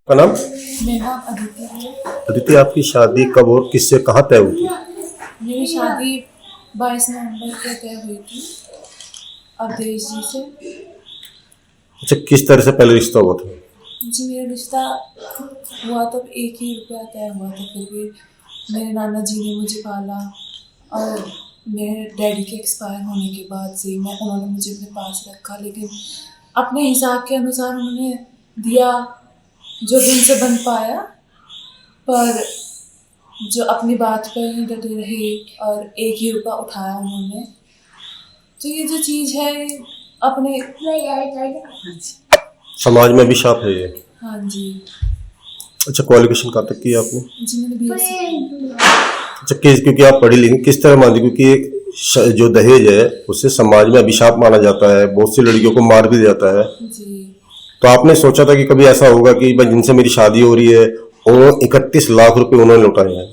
का नाम? मेरा नाम अदिति है। अदिति, आपकी शादी कब और किससे कहाँ तय हुई थी? मेरी शादी 22 नवंबर को तय हुई थी अवधेश जी से। अच्छा, किस तरह से पहले रिश्ता हुआ था? जी, मेरा रिश्ता हुआ तब 1 ही रुपया तय हुआ था। फिर भी मेरे नाना जी ने मुझे पाला और मेरे डैडी के एक्सपायर होने के बाद से ही उन्होंने मुझे अपने पास रखा, लेकिन अपने हिसाब के अनुसार उन्होंने दिया जो भी उनसे बन पाया। पर जो अपनी बात पर ही डटे रहे और 1 ही रुपया उठाया उन्होंने। तो ये जो चीज़ है ये अपने समाज में अभिशाप है ये। हाँ जी। अच्छा, क्वालिफिकेशन कहाँ तक की है आपने? जी, मैंने BSc। अच्छा, क्योंकि आप पढ़ी लिखी, किस तरह मानती, क्योंकि जो दहेज है उससे समाज में अभिशाप माना जाता है, बहुत सी लड़कियों को मार भी जाता है। जी। तो आपने सोचा था कि कभी ऐसा होगा कि भाई जिनसे मेरी शादी हो रही है और 31 लाख रुपए उन्होंने लौटाए हैं?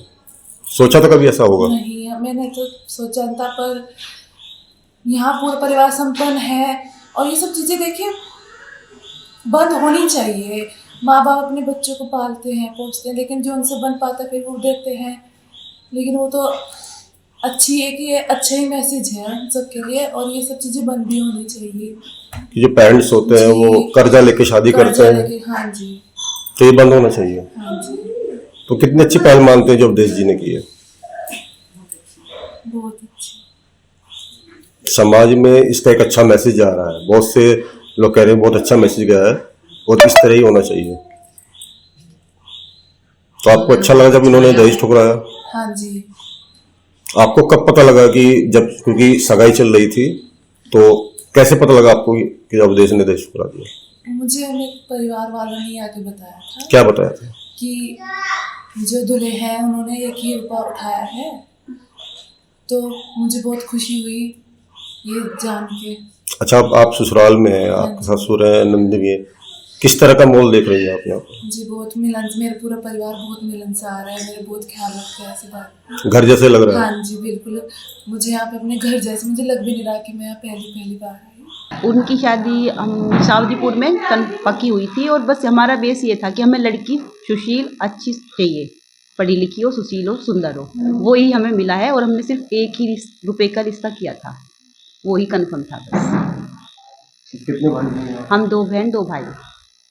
सोचा था कभी ऐसा होगा? नहीं, मैंने तो सोचा था, पर यहाँ पूरा परिवार संपन्न है और ये सब चीज़ें देखिए बंद होनी चाहिए। माँ बाप अपने बच्चों को पालते हैं, पोसते हैं, लेकिन जो उनसे बन पाता है फिर वो देते हैं। लेकिन वो तो अच्छी है कि ये अच्छा ही मैसेज है हम सबके लिए, और ये सब चीज़ें बंद भी होनी चाहिए। कि जो पेरेंट्स होते हैं वो जी, कर्जा लेके शादी करते कर्जा हैं, लेके। हाँ जी। तो ये बंद होना चाहिए। हाँ जी। तो कितनी अच्छी पहल मानते हैं जो अवधेश जी ने की है? बहुत अच्छी। समाज में इसका एक अच्छा मैसेज जा रहा है, बहुत से लोग कह रहे हैं बहुत अच्छा मैसेज गया है और इस तरह ही होना चाहिए। तो आपको अच्छा लगा जब इन्होंने दहेज ठुकराया? हाँ जी। आपको कब पता लगा कि जब, क्योंकि सगाई चल रही थी, तो कैसे पता लगा आपको कि अवधेश ने दहेज ठुकरा दिया? मुझे मेरे परिवार वालों ने आके बताया था क्या बताया था? कि जो दूल्हे हैं उन्होंने 1 ही रुपया उठाया है। तो मुझे बहुत खुशी हुई ये जान के। अच्छा, आप ससुराल में हैं, हाँ आपके जी। ससुर हैं, नंद भी है, किस तरह का माहौल देख रही हैं आप यहाँ पर? जी, बहुत मिलन, मेरा पूरा परिवार बहुत मिलनसार है, मेरा बहुत ख्याल रखता है, ऐसी बात। घर जैसे लग रहा है? हाँ जी, बिल्कुल। मुझे यहाँ पे अपने घर जैसे मुझे लग भी नहीं रहा कि मैं यहाँ पहली पहली बार आई हूँ। उनकी शादी हम सावधीपुर में पक्की हुई थी और बस हमारा बेस ये था कि हमें लड़की सुशील अच्छी चाहिए, पढ़ी लिखी हो, सुशील हो, सुंदर हो। वो ही हमें मिला है और हमने सिर्फ 1 ही रुपए का रिश्ता किया था, वो ही कन्फर्म था बस। कितने भाई बहन हैं? हम 2 बहन 2 भाई।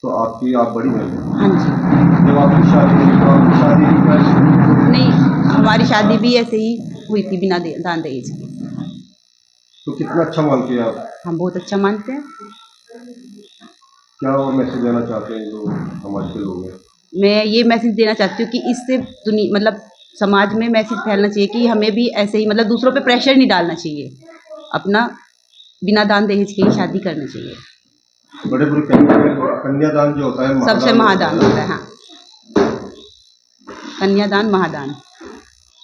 तो आप बड़ी बहन हैं? हाँ जी। जब आपकी शादी हुई तो आपकी शादी नहीं, हमारी शादी भी ऐसे ही हुई थी बिना दान दहेज की। तो कितना अच्छा मानते हैं आप? हम बहुत अच्छा मानते हैं। क्या और मैसेज देना चाहते हैं जो समाज के लोग हैं? मैं ये मैसेज देना चाहती हूँ कि इससे मतलब समाज में मैसेज फैलना चाहिए कि हमें भी ऐसे ही मतलब दूसरों पे प्रेशर नहीं डालना चाहिए, अपना बिना दान दहेज के ही शादी करनी चाहिए। बड़े बुरे कन्यादान जो होता है सबसे महादान होता है। हाँ, कन्यादान महादान,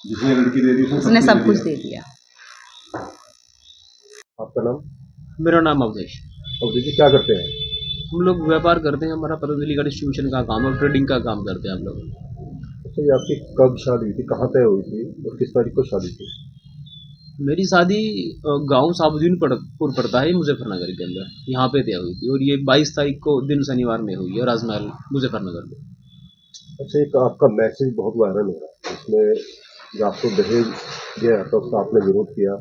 जिसने लड़की दे दी उसने सब कुछ दे दिया। आपका नाम? मेरा नाम अवधेश। और देखिए, क्या करते हैं? हम लोग व्यापार करते हैं, हमारा पतंजलि का डिस्ट्रीब्यूशन का काम और ट्रेडिंग का काम करते हैं हम लोग। अच्छा, ये आपकी कब शादी हुई थी, कहाँ तय हुई थी और किस तारीख को शादी थी? मेरी शादी गांव साबुद्दीनपुर पड़ता है मुजफ्फरनगर के अंदर, यहाँ पे तय हुई थी और ये 22 तारीख को दिन शनिवार में हुई है राजमहल मुजफ्फरनगर में। अच्छा, एक आपका मैसेज बहुत वायरल हो रहा है, इसमें जो आपको दहेज दिया था उसका आपने विरोध किया,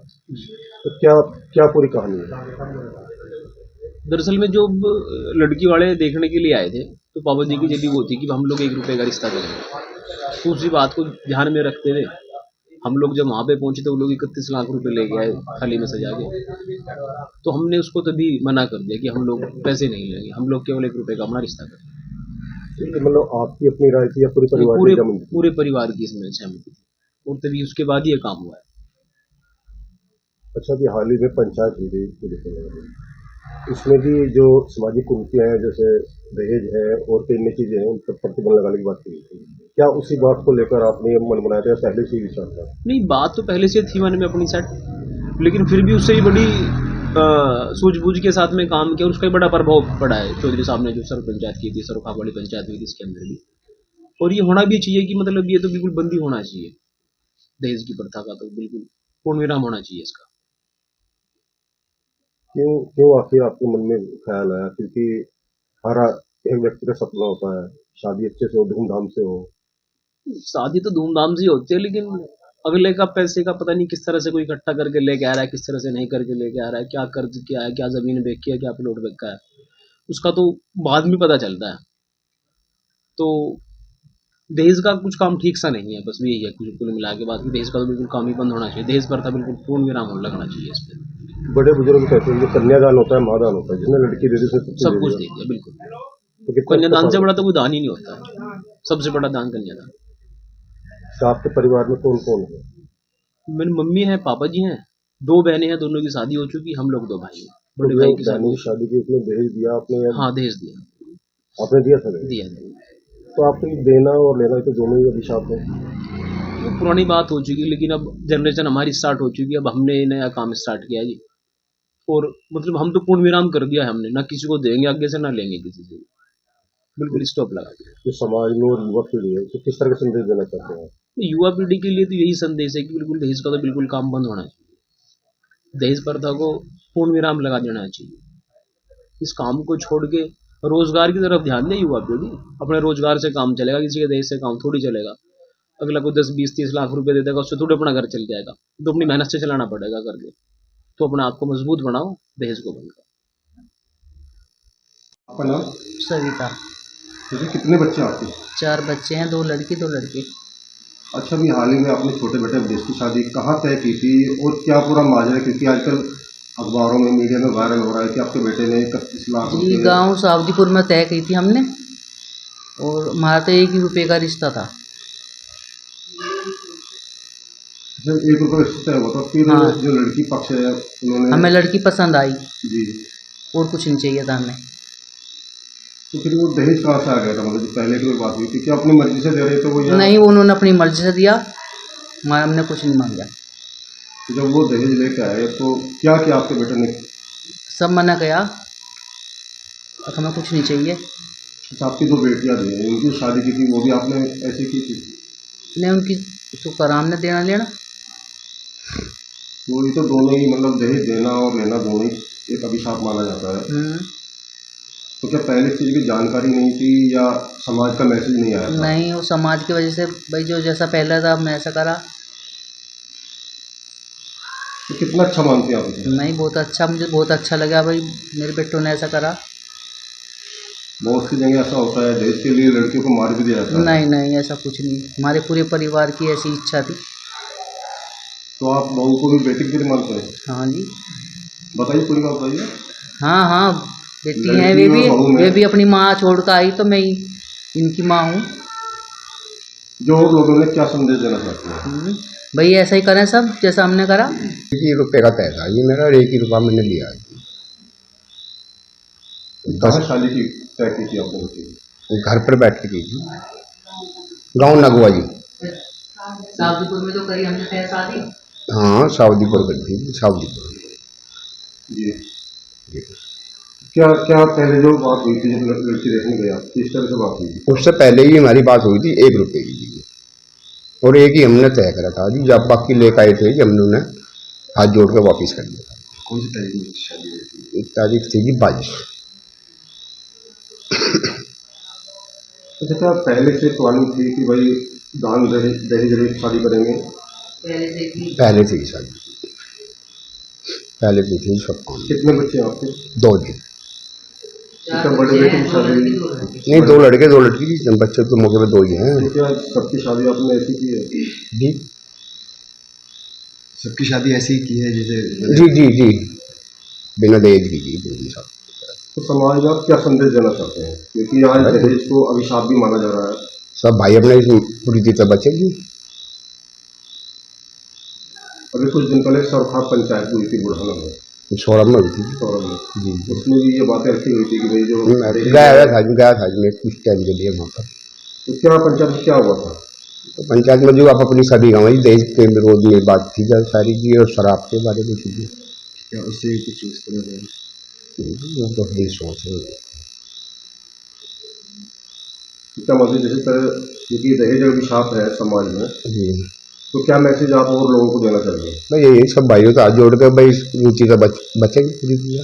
तो क्या पूरी कहानी है? दरअसल में जो लड़की वाले देखने के लिए आए थे तो पापा जी की जब भी वो थी कि हम लोग 1 रुपए का रिश्ता करेंगे, तो उसी बात को ध्यान में रखते हुए हम लोग जब वहाँ पे पहुंचे तो वो लोग 31 लाख रुपए ले गए थाली में सजा के। तो हमने उसको तभी मना कर दिया कि हम लोग पैसे नहीं लेंगे, हम लोग केवल 1 रुपए का अपना रिश्ता करेंगे। तो मतलब आपकी अपनी राय थी या पूरे परिवार की जमीन थी? पूरे परिवार की इसमें सहमति थी और तभी उसके बाद ये काम हुआ है। अच्छा, अभी हाल ही में पंचायत हुई थी मुजफ्फरनगर में, इसमें भी जो सामाजिक कुरीतियां हैं जैसे दहेज है और कई अन्य चीजें हैं उन पर प्रतिबंध लगाने की बात की थी। क्या उसी बात को लेकर आपने ये मन बनाया था या पहले से ही विचार था? नहीं, बात तो पहले से थी मन में अपनी सेट, लेकिन फिर भी उससे ही बड़ी सूझबूझ के साथ में काम किया और उसका ही बड़ा प्रभाव पड़ा है। चौधरी साहब ने जो सर पंचायत की थी, सरोखा वाली पंचायत हुई थी, इसके अंदर भी, और ये होना भी चाहिए कि मतलब ये तो बिल्कुल बंदी होना चाहिए दहेज की प्रथा का, तो बिल्कुल पूर्ण विराम होना चाहिए इसका। क्यों आखिर आपके मन में ख्याल आया? क्योंकि हर एक व्यक्ति का सपना होता है शादी अच्छे से हो, धूमधाम से हो? शादी तो धूमधाम से ही होती है, लेकिन अगले का पैसे का पता नहीं किस तरह से कोई इकट्ठा करके लेके आ रहा है, किस तरह से नहीं करके लेके आ रहा है, क्या कर्ज किया है, क्या जमीन बेची है, क्या प्लॉट बेचा है, उसका तो बाद में पता चलता है। तो दहेज का कुछ काम ठीक सा नहीं है, बस यही है कुछ कुल मिला के। बात दहेज का तो बिल्कुल काम ही बंद होना चाहिए, दहेज प्रथा बिल्कुल पूर्ण विराम लगना चाहिए इस पर। बड़े बुजुर्ग कहते हैं कि कन्यादान होता है, मादान होता है, जिसने लड़की दे दी उसने सब कुछ दे दिया, बिल्कुल। तो कितना कन्यादान से बड़ा तो कोई दान ही नहीं होता है, सबसे बड़ा दान कन्यादान। तो आपके परिवार में कौन कौन है? मेरी मम्मी है, पापा जी हैं, 2 बहनें हैं, दोनों की शादी हो चुकी, हम लोग 2 भाई हैं। बड़े भाई की शादी की उसने दहेज दिया आपने या हाँ दहेज दिया, आपने दिया था? दिया। तो आपको देना और लेना तो दोनों ही अभिशाप है। वो पुरानी बात हो चुकी, लेकिन अब जनरेशन हमारी स्टार्ट हो चुकी है, अब हमने नया काम स्टार्ट किया जी। और मतलब हम तो पूर्ण विराम कर दिया है हमने, ना किसी को देंगे आगे से ना लेंगे किसी से, बिल्कुल स्टॉप लगा दिया। जो समाज में और युवा पीढ़ी है तो किस तरह का संदेश देना चाहते हैं? युवा पीढ़ी के लिए तो यही संदेश है कि बिल्कुल दहेज का तो बिल्कुल काम बंद होना चाहिए, दहेज प्रथा को पूर्ण विराम लगा देना चाहिए। इस काम को छोड़ के रोजगार की तरफ ध्यान दे युवा पीढ़ी, अपने रोजगार से काम चलेगा, किसी के दहेज से काम थोड़ी चलेगा। अगला को 10, 20, 30 लाख रुपए दे देगा, उससे थोड़े अपना घर चल जाएगा, तो अपनी मेहनत से चलाना पड़ेगा करके। तो अपने आप को मजबूत बनाओ, दहेज को बंद करो। आपका नाम? सविता। कितने बच्चे आपके? 4 बच्चे हैं, 2 लड़की 2 लड़के। अच्छा, अभी हाल ही में आपने छोटे बेटे विदेश की शादी कहाँ तय की थी और क्या पूरा माजरा है? क्योंकि आजकल अखबारों में, मीडिया में वायरल हो रहा है कि आपके बेटे ने 31 लाख जी गांव सावदीपुर में तय की थी हमने, और हमारा तो 1 ही रुपये का रिश्ता था। जब 1 रुपये रिश्ता हुआ तो फिर हाँ। जो लड़की पक्ष है उन्होंने, हमें लड़की पसंद आई जी, और कुछ नहीं चाहिए था हमें। तो फिर वो दहेज कहाँ से आ गया था? मतलब जो पहले की कोई बात हुई थी कि अपनी मर्जी से दे रहे थे वो, या नहीं, उन्होंने अपनी मर्जी से दिया, हमने कुछ नहीं मांगा। जब वो दहेज लेके आए तो क्या किया आपके बेटे ने? सब मना किया, अब हमें कुछ नहीं चाहिए। अच्छा, आपकी 2 बेटियां दी हैं, उनकी शादी की थी, वो भी आपने ऐसे की थी? नहीं, उनकी तो कर हमने देना लेना। तो ये तो दोनों ही, मतलब दहेज देना और लेना दोनों ही एक अभिशाप माना जाता है। तो क्या पहले चीज़ की जानकारी नहीं थी या समाज का मैसेज नहीं आया था? नहीं, वो समाज की वजह से भाई, जो जैसा पहले था हमने ऐसा करा। तो कितना अच्छा मानते हैं आप इसे? नहीं, बहुत अच्छा, मुझे बहुत अच्छा लगा भाई, मेरे बेटों ने ऐसा करा। बहुत सी जगह ऐसा होता है, दहेज के लिए लड़कियों को मार भी दिया जाता है। नहीं नहीं, ऐसा कुछ नहीं, हमारे पूरे परिवार की ऐसी इच्छा थी। तो आप बहू को भी बेटी की तरह मानते हैं? हाँ जी। बताइए, पूरी बात बताइए। हाँ हाँ, बेटी लड़की है, और बहू में- वे भी अपनी माँ छोड़ कर आई, तो मैं इनकी माँ हूँ। जो और लोगों ने क्या संदेश देना चाहते हैं? भाई ऐसा ही करें सब जैसा हमने करा। 1 रुपये का तय था ये मेरा, 1 ही रुपया मैंने लिया। कहाँ शादी की तय की थी आपने बेटी? घर पर बैठ के की थी, गाँव नगवा जी। सावदीपुर में तो करी हमने तय शादी। हाँ, सावदीपुर कर थी, सावदीपुर। जी, क्या क्या पहले जो बात हुई थी, जब लड़की देखने गया, किस तरह से बात हुई थी? उससे पहले ही हमारी बात हुई थी 1 रुपये की जी, और 1 ही हमने तय करा था जी। जब बाकी लेकर आए थे, जब हमने हाथ जोड़ के वापिस कर दिया। कौन सी तारीख में शादी हुई थी? 1 तारीख थी जी 22। अच्छा, क्या पहले से प्लानिंग थी कि भाई दान दहेज रहित शादी करेंगे? पहले से ही शादी, पहले से थी सब काम। कितने बच्चे आपके? 2 जी। क्या बड़े बेटे की शादी हुई थी? नहीं, 2 लड़के 2 लड़की जी, बच्चे तो मौके पे 2 ही हैं तो क्या सबकी शादी आपने ऐसी की है? जी। सबकी शादी ऐसी ही की है जैसे? जी जी जी, बिना दहेज की जी सब। तो समाज में आप क्या संदेश देना चाहते हैं? क्योंकि आज दहेज को अभिशाप भी माना जा रहा है। सब भाई अपने पूरी रीति बचेगी। अभी कुछ दिन पहले सरकार पंचायत हुई थी बुढ़ाना में, सौरभ में हुई थी सौरभ में, जी। उसमें भी ये बातें रखी हुई थी कि भाई जो गया था मैं कुछ टाइम के लिए वहाँ पर। तो क्या पंचायत में क्या हुआ था? तो पंचायत में जो आप अपनी सभी गाँव दहेज के विरोध में बात थी सारी जी, और शराब के बारे में थी। क्या उससे कुछ इस तरह से? वो तो है सोच है। इसका मतलब जैसे तरह, क्योंकि दहेज अभिशाप है समाज में, जी, तो क्या मैसेज आप और लोगों को देना चाहिए? भाई ये सब भाइयों का हाथ जोड़ कर भाई रुचि का बचेगी पूरी दुनिया।